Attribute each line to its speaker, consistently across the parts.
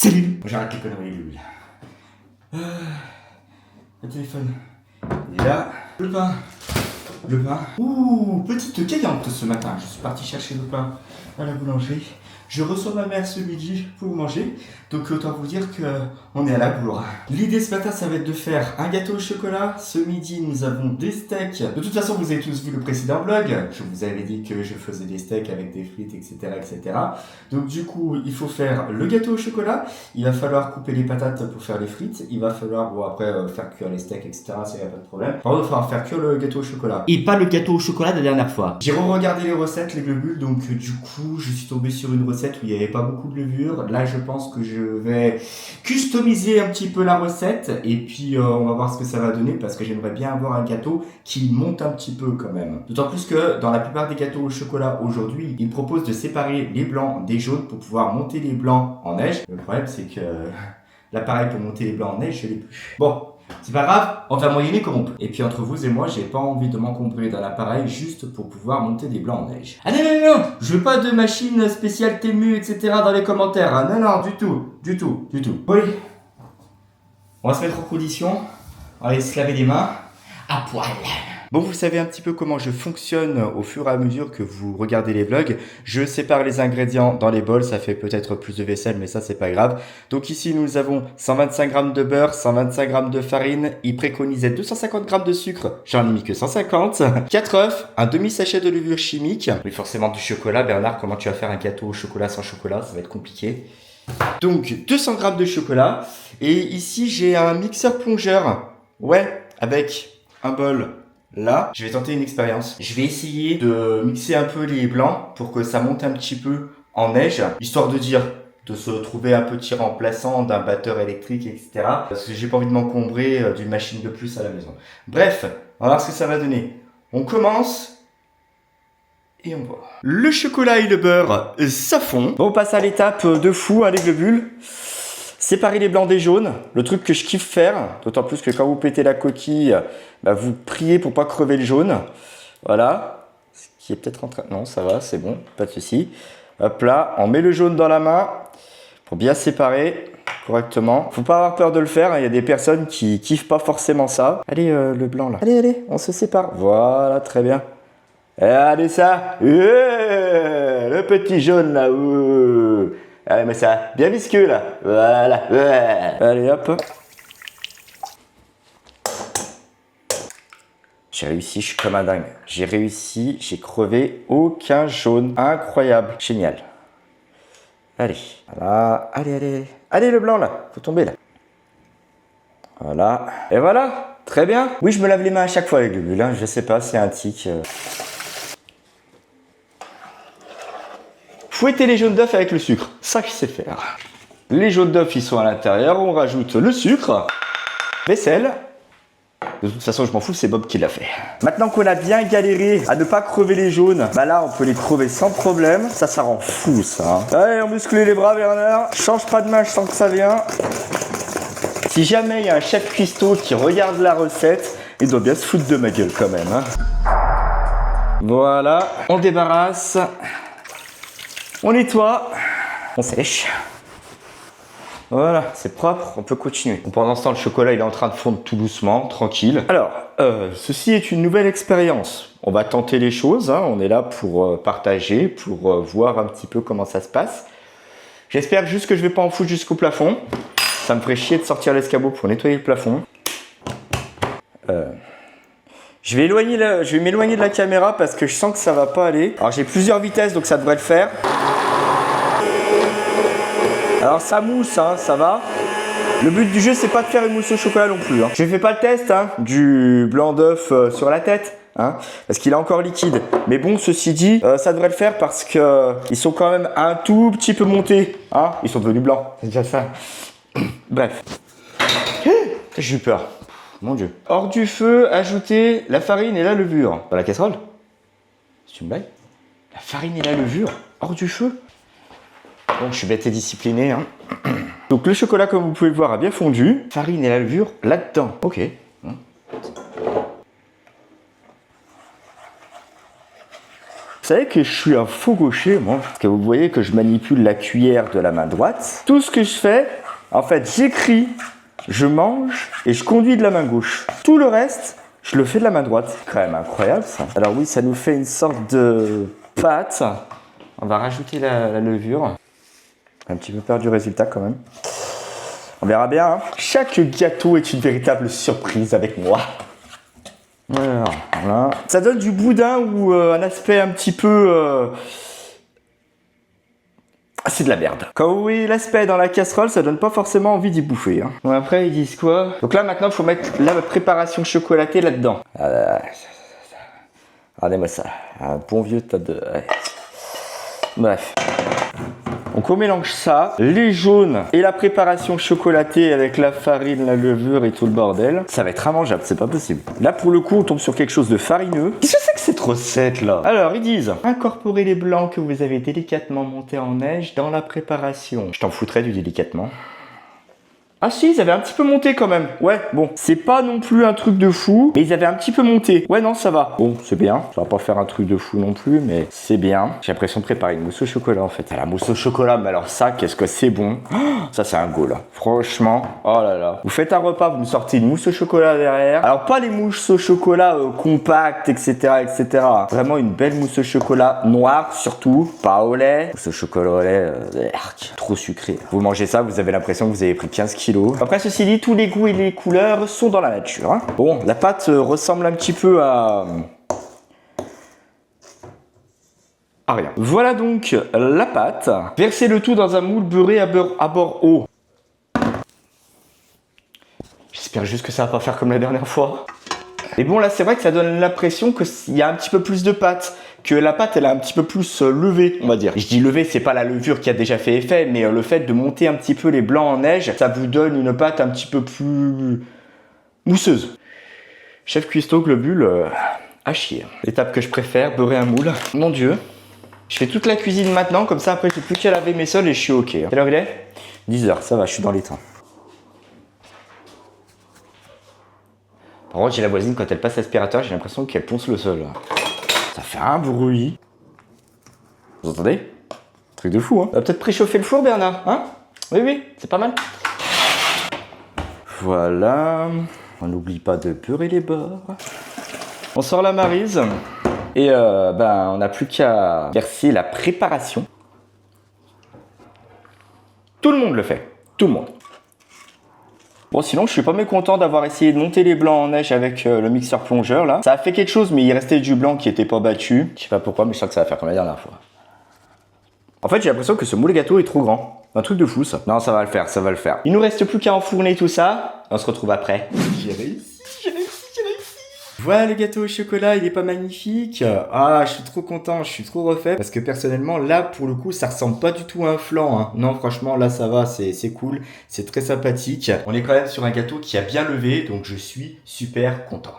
Speaker 1: Salut. J'arrête les conneries, lui. Le téléphone. Il est là. Le pain. Le pain. Ouh, petite caillante ce matin. Je suis parti chercher le pain à la boulangerie. Je reçois ma mère ce midi pour manger. Donc autant vous dire qu'on est à la bourre. L'idée ce matin, ça va être de faire un gâteau au chocolat. Ce midi, nous avons des steaks. De toute façon, vous avez tous vu le précédent vlog. Je vous avais dit que je faisais des steaks avec des frites, etc., etc. Donc du coup, il faut faire le gâteau au chocolat. Il va falloir couper les patates pour faire les frites. Il va falloir, bon après, faire cuire les steaks, etc. Ça y a pas de problème. Par contre, il va falloir faire cuire le gâteau au chocolat.
Speaker 2: Et pas le gâteau au chocolat de la dernière fois.
Speaker 1: J'ai re-regardé les recettes, les globules, donc du coup, je suis tombé sur une recette où il n'y avait pas beaucoup de levure. Là, je pense que je vais customiser un petit peu la recette et puis on va voir ce que ça va donner parce que j'aimerais bien avoir un gâteau qui monte un petit peu quand même. D'autant plus que dans la plupart des gâteaux au chocolat aujourd'hui, ils proposent de séparer les blancs des jaunes pour pouvoir monter les blancs en neige. Le problème, c'est que l'appareil pour monter les blancs en neige, je l'ai plus. Bon. C'est pas grave, on va moyenner comme on peut. Et puis entre vous et moi, j'ai pas envie de m'encombrer d'un appareil juste pour pouvoir monter des blancs en neige. Ah non, non, non, je veux pas de machine spéciale Temu, etc. dans les commentaires. Ah non, non, du tout. Oui, on va se mettre en condition. On va aller se laver les mains à poil. Bon, vous savez un petit peu comment je fonctionne au fur et à mesure que vous regardez les vlogs. Je sépare les ingrédients dans les bols, ça fait peut-être plus de vaisselle, mais ça c'est pas grave. Donc ici nous avons 125 g de beurre, 125 g de farine, il préconisait 250 g de sucre, j'en ai mis que 150, 4 œufs, un demi-sachet de levure chimique, oui forcément du chocolat. Bernard, comment tu vas faire un gâteau au chocolat sans chocolat? Ça va être compliqué. Donc 200 g de chocolat, et ici j'ai un mixeur plongeur, ouais, avec un bol. Là, je vais tenter une expérience. Je vais essayer de mixer un peu les blancs pour que ça monte un petit peu en neige, histoire de se trouver un petit remplaçant d'un batteur électrique, etc. Parce que j'ai pas envie de m'encombrer d'une machine de plus à la maison. Bref, on va voir ce que ça va donner. On commence et on voit. Le chocolat et le beurre, ça fond. Bon, on passe à l'étape de fou, les globules. Séparer les blancs des jaunes, le truc que je kiffe faire, d'autant plus que quand vous pétez la coquille, bah vous priez pour pas crever le jaune. Voilà, ce qui est peut-être en train... Non, ça va, c'est bon, pas de souci. Hop là, on met le jaune dans la main pour bien séparer correctement. Faut pas avoir peur de le faire, il y a des personnes qui kiffent pas forcément ça. Allez, le blanc là. Allez, on se sépare. Voilà, très bien. Et allez ça, le petit jaune là. Allez, mais ça, bien visqueux là. Voilà. Allez, hop. J'ai réussi, je suis comme un dingue. J'ai réussi, j'ai crevé aucun jaune. Incroyable. Génial. Allez. Voilà. Allez, le blanc là. Faut tomber là. Voilà. Et voilà. Très bien. Oui, je me lave les mains à chaque fois avec le bulle. Je sais pas, c'est un tic. Fouetter les jaunes d'œufs avec le sucre, ça je sais faire. Les jaunes d'œufs ils sont à l'intérieur, on rajoute le sucre, vaisselle. De toute façon je m'en fous, c'est Bob qui l'a fait. Maintenant qu'on a bien galéré à ne pas crever les jaunes, bah là on peut les crever sans problème. Ça rend fou ça. Allez, on muscle les bras Bernard, change pas de main, je sens que ça vient. Si jamais il y a un chef cuistot qui regarde la recette, il doit bien se foutre de ma gueule quand même. Voilà, on débarrasse. On nettoie, on sèche. Voilà, c'est propre, on peut continuer. Bon, pendant ce temps, le chocolat il est en train de fondre tout doucement, tranquille. Alors, ceci est une nouvelle expérience. On va tenter les choses, on est là pour partager, pour voir un petit peu comment ça se passe. J'espère juste que je vais pas en foutre jusqu'au plafond. Ça me ferait chier de sortir l'escabeau pour nettoyer le plafond. Je vais m'éloigner de la caméra parce que je sens que ça va pas aller. Alors j'ai plusieurs vitesses donc ça devrait le faire. Alors ça mousse, ça va. Le but du jeu c'est pas de faire une mousse au chocolat non plus. Je fais pas le test du blanc d'œuf sur la tête. Parce qu'il est encore liquide. Mais bon, ceci dit, ça devrait le faire parce que ils sont quand même un tout petit peu montés. Ils sont devenus blancs, c'est déjà ça. Bref. J'ai eu peur. Mon Dieu. Hors du feu, ajouter la farine et la levure. Dans la casserole? C'est une blague? La farine et la levure? Hors du feu? Bon, je suis bête et discipliné. Donc le chocolat, comme vous pouvez le voir, a bien fondu. Farine et la levure là-dedans. Ok.
Speaker 3: savez que je suis un faux gaucher, moi. Parce que vous voyez que je manipule la cuillère de la main droite. Tout ce que je fais, en fait, j'écris, je mange et je conduis de la main gauche. Tout le reste, je le fais de la main droite. C'est quand même incroyable, ça. Alors oui, ça nous fait une sorte de pâte. On va rajouter la levure. Un petit peu peur du résultat, quand même. On verra bien, hein. Chaque gâteau est une véritable surprise avec moi. Voilà. Ça donne du boudin ou un aspect un petit peu... C'est de la merde. Quand vous voyez l'aspect dans la casserole, ça donne pas forcément envie d'y bouffer. Hein. Bon, après, ils disent quoi? Donc là, maintenant, il faut mettre la préparation chocolatée là-dedans. Regardez-moi ça. Un bon vieux tas de... Ouais. Bref. Donc on mélange ça, les jaunes et la préparation chocolatée avec la farine, la levure et tout le bordel. Ça va être immangeable, c'est pas possible. Là pour le coup on tombe sur quelque chose de farineux. Qu'est-ce que c'est que cette recette là? Alors ils disent incorporez les blancs que vous avez délicatement montés en neige dans la préparation. Je t'en foutrais du délicatement. Ah si, ils avaient un petit peu monté quand même. Ouais, bon, c'est pas non plus un truc de fou, mais ils avaient un petit peu monté. Ouais, non, ça va. Bon, c'est bien. Ça va pas faire un truc de fou non plus, mais c'est bien. J'ai l'impression de préparer une mousse au chocolat en fait. Ah, la mousse au chocolat, mais alors ça, qu'est-ce que c'est bon. Oh, ça, c'est un go là. Franchement, oh là là. Vous faites un repas, vous me sortez une mousse au chocolat derrière. Alors pas les mousses au chocolat compactes, etc., etc. Vraiment une belle mousse au chocolat noire surtout, pas au lait. Mousse au chocolat au lait, trop sucré. Vous mangez ça, vous avez l'impression que vous avez pris 15 kilos. Après, ceci dit, tous les goûts et les couleurs sont dans la nature. Hein. Bon, la pâte ressemble un petit peu à rien. Voilà donc la pâte. Versez le tout dans un moule beurré à bord haut. J'espère juste que ça va pas faire comme la dernière fois. Et bon, là, c'est vrai que ça donne l'impression qu'il y a un petit peu plus de pâte. Que la pâte, elle est un petit peu plus levée, on va dire. Je dis levée, c'est pas la levure qui a déjà fait effet, mais le fait de monter un petit peu les blancs en neige, ça vous donne une pâte un petit peu plus mousseuse. Chef cuistot globule, à chier. L'étape que je préfère, beurrer un moule. Mon Dieu. Je fais toute la cuisine maintenant, comme ça après j'ai plus qu'à laver mes sols et je suis ok. Quelle heure il est? 10h, ça va, je suis dans les temps. Par contre, j'ai la voisine, quand elle passe l'aspirateur, j'ai l'impression qu'elle ponce le sol. Ça fait un bruit. Vous entendez? Truc de fou, hein. On va peut-être préchauffer le four, Bernard, hein? Oui, oui, c'est pas mal. Voilà. On n'oublie pas de beurrer les bords. On sort la maryse. Et on n'a plus qu'à verser la préparation. Tout le monde le fait. Tout le monde. Bon, sinon, je suis pas mécontent d'avoir essayé de monter les blancs en neige avec le mixeur plongeur, là. Ça a fait quelque chose, mais il restait du blanc qui était pas battu. Je sais pas pourquoi, mais je sens que ça va faire comme la dernière fois. En fait, j'ai l'impression que ce moule gâteau est trop grand. Un truc de fou, ça. Non, ça va le faire, ça va le faire. Il nous reste plus qu'à enfourner tout ça. On se retrouve après. J'ai réussi. Voilà le gâteau au chocolat, il est pas magnifique. Ah, je suis trop content, je suis trop refait. Parce que personnellement, là, pour le coup, ça ressemble pas du tout à un flan. Hein. Non, franchement, là, ça va, c'est cool. C'est très sympathique. On est quand même sur un gâteau qui a bien levé, donc je suis super content.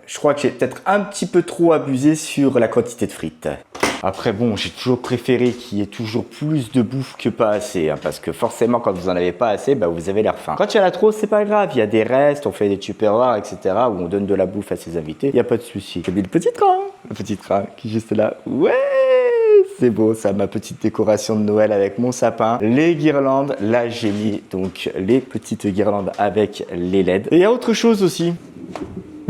Speaker 3: Je crois que j'ai peut-être un petit peu trop abusé sur la quantité de frites. Après, bon, j'ai toujours préféré qu'il y ait toujours plus de bouffe que pas assez. Hein, parce que forcément, quand vous en avez pas assez, vous avez l'air faim. Quand il y en a trop, c'est pas grave. Il y a des restes, on fait des tupperwares, etc. où on donne de la bouffe à ses invités. Il n'y a pas de souci. J'ai mis le petit train. Le petit train qui est juste là. Ouais, c'est beau, ça, ma petite décoration de Noël avec mon sapin. Les guirlandes, là, j'ai mis donc les petites guirlandes avec les LED. Et il y a autre chose aussi.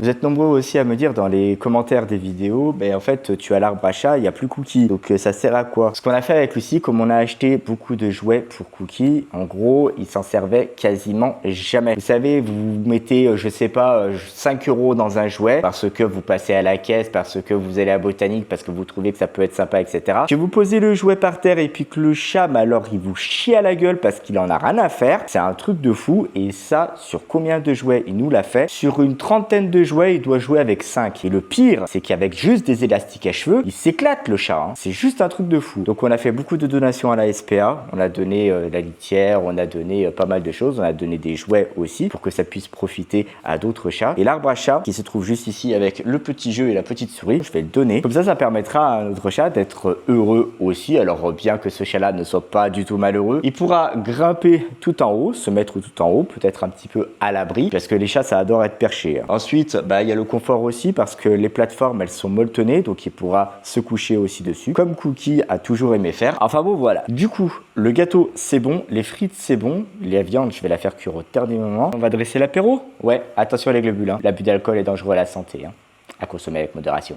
Speaker 3: Vous êtes nombreux aussi à me dire dans les commentaires des vidéos, en fait, tu as l'arbre à chat, il n'y a plus Cookie. Donc, ça sert à quoi? Ce qu'on a fait avec Lucie, comme on a acheté beaucoup de jouets pour Cookie, en gros, il s'en servait quasiment jamais. Vous savez, vous mettez, je sais pas, 5 € dans un jouet parce que vous passez à la caisse, parce que vous allez à Botanique, parce que vous trouvez que ça peut être sympa, etc. Que vous posez le jouet par terre et puis que le chat, alors, il vous chie à la gueule parce qu'il en a rien à faire. C'est un truc de fou. Et ça, sur combien de jouets il nous l'a fait? Sur une trentaine de jouets, il doit jouer avec 5. Et le pire, c'est qu'avec juste des élastiques à cheveux, il s'éclate le chat. Hein. C'est juste un truc de fou. Donc on a fait beaucoup de donations à la SPA. On a donné la litière, on a donné pas mal de choses. On a donné des jouets aussi pour que ça puisse profiter à d'autres chats. Et l'arbre à chat qui se trouve juste ici avec le petit jeu et la petite souris, je vais le donner. Comme ça permettra à notre chat d'être heureux aussi. Alors bien que ce chat-là ne soit pas du tout malheureux, il pourra grimper tout en haut, se mettre tout en haut, peut-être un petit peu à l'abri, parce que les chats, ça adore être perché. Ensuite, bah, il y a le confort aussi parce que les plateformes, elles sont molletonnées, donc il pourra se coucher aussi dessus, comme Cookie a toujours aimé faire. Enfin bon, voilà. Du coup, le gâteau, c'est bon. Les frites, c'est bon. La viande, je vais la faire cuire au dernier moment. On va dresser l'apéro. Ouais, attention les globules. Hein. L'abus d'alcool est dangereux à la santé. Hein. À consommer avec modération.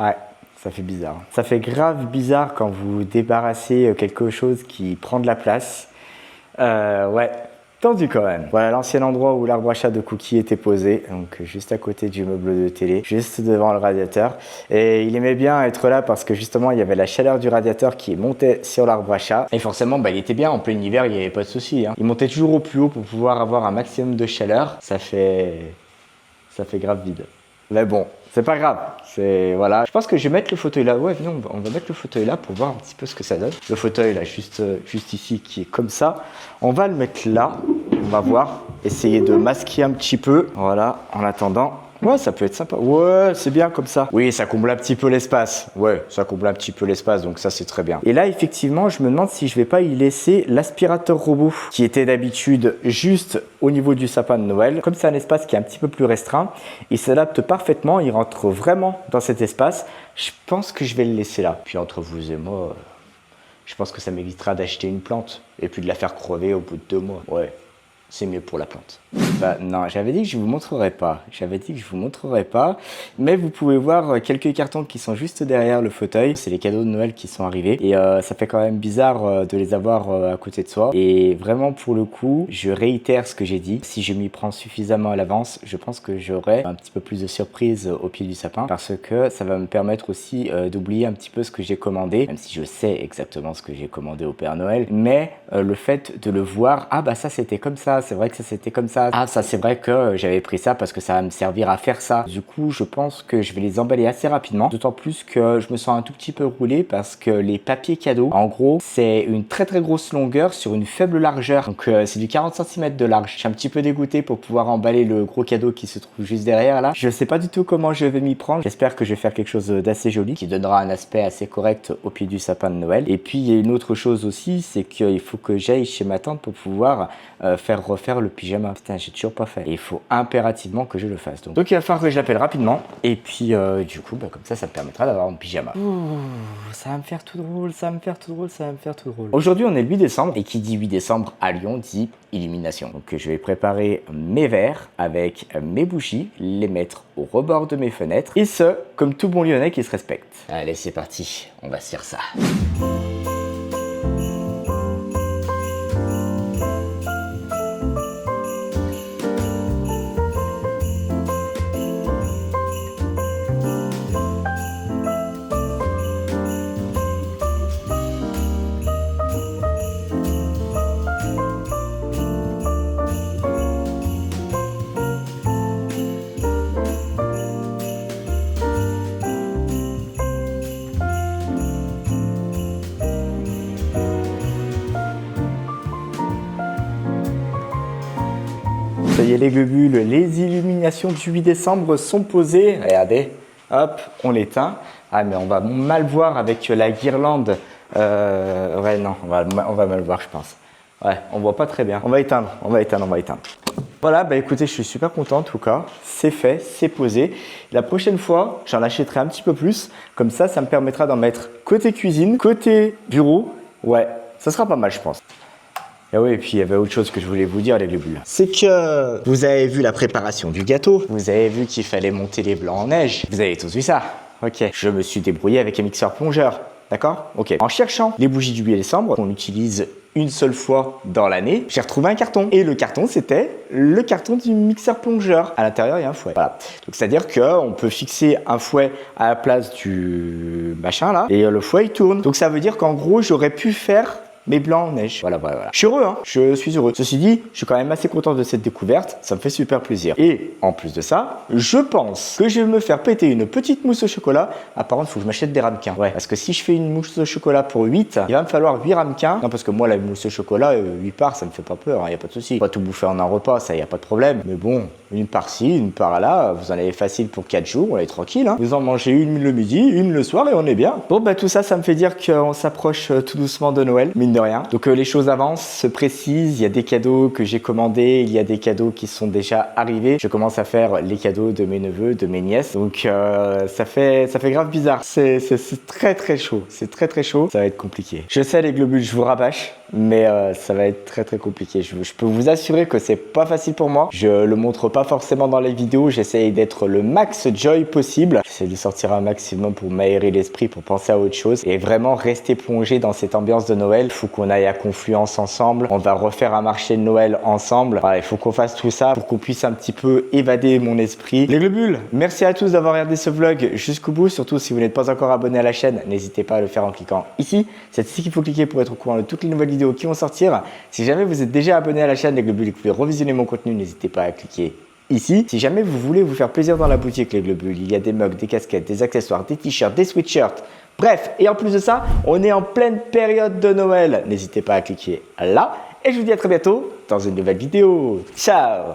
Speaker 3: Ouais, ça fait bizarre. Ça fait grave bizarre quand vous débarrassez quelque chose qui prend de la place. Ouais, tendu quand même. Voilà l'ancien endroit où l'arbre à chat de Cookie était posé, donc juste à côté du meuble de télé, juste devant le radiateur. Et il aimait bien être là parce que justement il y avait la chaleur du radiateur qui montait sur l'arbre à chat. Et forcément, bah, il était bien en plein hiver, il n'y avait pas de souci. Hein. Il montait toujours au plus haut pour pouvoir avoir un maximum de chaleur. Ça fait grave vide. Mais bon, c'est pas grave, c'est voilà. Je pense que je vais mettre le fauteuil là. Ouais, non, on va mettre le fauteuil là pour voir un petit peu ce que ça donne. Le fauteuil là, juste ici, qui est comme ça. On va le mettre là. On va voir. Essayer de masquer un petit peu. Voilà, en attendant. Ouais, ça peut être sympa. Ouais, c'est bien comme ça. Oui, ça comble un petit peu l'espace. Ouais, ça comble un petit peu l'espace, donc ça c'est très bien. Et là, effectivement, je me demande si je vais pas y laisser l'aspirateur robot qui était d'habitude juste au niveau du sapin de Noël. Comme c'est un espace qui est un petit peu plus restreint, il s'adapte parfaitement, il rentre vraiment dans cet espace. Je pense que je vais le laisser là. Puis entre vous et moi, je pense que ça m'évitera d'acheter une plante et puis de la faire crever au bout de 2 mois. Ouais. C'est mieux pour la plante. Bah non, j'avais dit que je vous montrerais pas. Mais vous pouvez voir quelques cartons qui sont juste derrière le fauteuil. C'est les cadeaux de Noël qui sont arrivés. Et ça fait quand même bizarre de les avoir à côté de soi. Et vraiment, pour le coup, je réitère ce que j'ai dit. Si je m'y prends suffisamment à l'avance, je pense que j'aurai un petit peu plus de surprise au pied du sapin. Parce que ça va me permettre aussi d'oublier un petit peu ce que j'ai commandé. Même si je sais exactement ce que j'ai commandé au Père Noël. Mais le fait de le voir, ah bah ça c'était comme ça. C'est vrai que ça c'était comme ça. Ah ça c'est vrai que j'avais pris ça parce que ça va me servir à faire ça. Du coup je pense que je vais les emballer assez rapidement. D'autant plus que je me sens un tout petit peu roulé parce que les papiers cadeaux, en gros c'est une très grosse longueur sur une faible largeur. Donc c'est du 40 cm de large. Je suis un petit peu dégoûté pour pouvoir emballer le gros cadeau qui se trouve juste derrière là. Je sais pas du tout comment je vais m'y prendre. J'espère que je vais faire quelque chose d'assez joli qui donnera un aspect assez correct au pied du sapin de Noël. Et puis il y a une autre chose aussi, c'est qu'il faut que j'aille chez ma tante pour pouvoir refaire le pyjama. Putain, j'ai toujours pas fait. Et il faut impérativement que je le fasse. Donc il va falloir que je l'appelle rapidement. Et puis du coup, bah, comme ça me permettra d'avoir mon pyjama. Ouh, ça va me faire tout drôle, Aujourd'hui, on est le 8 décembre. Et qui dit 8 décembre à Lyon dit illumination. Donc je vais préparer mes verres avec mes bougies, les mettre au rebord de mes fenêtres. Et ce, comme tout bon Lyonnais qui se respecte. Allez, c'est parti. On va se faire ça. Ça y est les globules, les illuminations du 8 décembre sont posées. Regardez, hop, on l'éteint. Ah mais on va mal voir avec la guirlande. Ouais non, on va mal voir je pense. Ouais, on voit pas très bien. On va éteindre. Voilà, bah écoutez, je suis super content en tout cas. C'est fait, c'est posé. La prochaine fois, j'en achèterai un petit peu plus. Comme ça me permettra d'en mettre côté cuisine, côté bureau. Ouais, ça sera pas mal je pense. Et oui, et puis il y avait autre chose que je voulais vous dire, les globules. C'est que vous avez vu la préparation du gâteau, vous avez vu qu'il fallait monter les blancs en neige, vous avez tous vu ça. Ok, je me suis débrouillé avec un mixeur plongeur, d'accord? Ok. En cherchant les bougies du 8 décembre, qu'on utilise une seule fois dans l'année, j'ai retrouvé un carton. Et le carton, c'était le carton du mixeur plongeur. À l'intérieur, il y a un fouet. Voilà. Donc, c'est-à-dire qu'on peut fixer un fouet à la place du machin là, et le fouet, il tourne. Donc, ça veut dire qu'en gros, j'aurais pu faire mes blancs en neige. Voilà. Je suis heureux, hein. Je suis heureux. Ceci dit, je suis quand même assez content de cette découverte. Ça me fait super plaisir. Et en plus de ça, je pense que je vais me faire péter une petite mousse au chocolat. Apparemment, il faut que je m'achète des ramequins. Ouais. Parce que si je fais une mousse au chocolat pour 8, il va me falloir 8 ramequins. Non, parce que moi, la mousse au chocolat, 8 parts, ça me fait pas peur. Il n'y a pas de souci. Pas tout bouffer en un repas, ça, il n'y a pas de problème. Mais bon, Une par-ci, une par-là. Vous en avez facile pour 4 jours, on est tranquille. Hein. Vous en mangez une le midi, une le soir et on est bien. Bon, bah tout ça, ça me fait dire qu'on s'approche tout doucement de Noël, mine de rien. Donc les choses avancent, se précisent. Il y a des cadeaux que j'ai commandés, il y a des cadeaux qui sont déjà arrivés. Je commence à faire les cadeaux de mes neveux, de mes nièces. Donc ça fait grave bizarre. C'est très très chaud. C'est très très chaud. Ça va être compliqué. Je sais les globules, je vous rabâche, mais ça va être très très compliqué. Je peux vous assurer que c'est pas facile pour moi. Je le montre pas forcément dans les vidéos. J'essaye d'être le max joy possible. J'essaie de sortir un maximum pour m'aérer l'esprit, pour penser à autre chose et vraiment rester plongé dans cette ambiance de Noël. Il faut qu'on aille à Confluence ensemble. On va refaire un marché de Noël ensemble. Voilà, il faut qu'on fasse tout ça pour qu'on puisse un petit peu évader mon esprit. Les globules, merci à tous d'avoir regardé ce vlog jusqu'au bout. Surtout si vous n'êtes pas encore abonné à la chaîne, n'hésitez pas à le faire en cliquant ici. C'est ici qu'il faut cliquer pour être au courant de toutes les nouvelles vidéos qui vont sortir. Si jamais vous êtes déjà abonné à la chaîne Les Globules et que vous pouvez revisionner mon contenu, n'hésitez pas à cliquer ici. Si jamais vous voulez vous faire plaisir dans la boutique Les Globules, il y a des mugs, des casquettes, des accessoires, des t-shirts, des sweatshirts. Bref, et en plus de ça, on est en pleine période de Noël. N'hésitez pas à cliquer là. Et je vous dis à très bientôt dans une nouvelle vidéo. Ciao!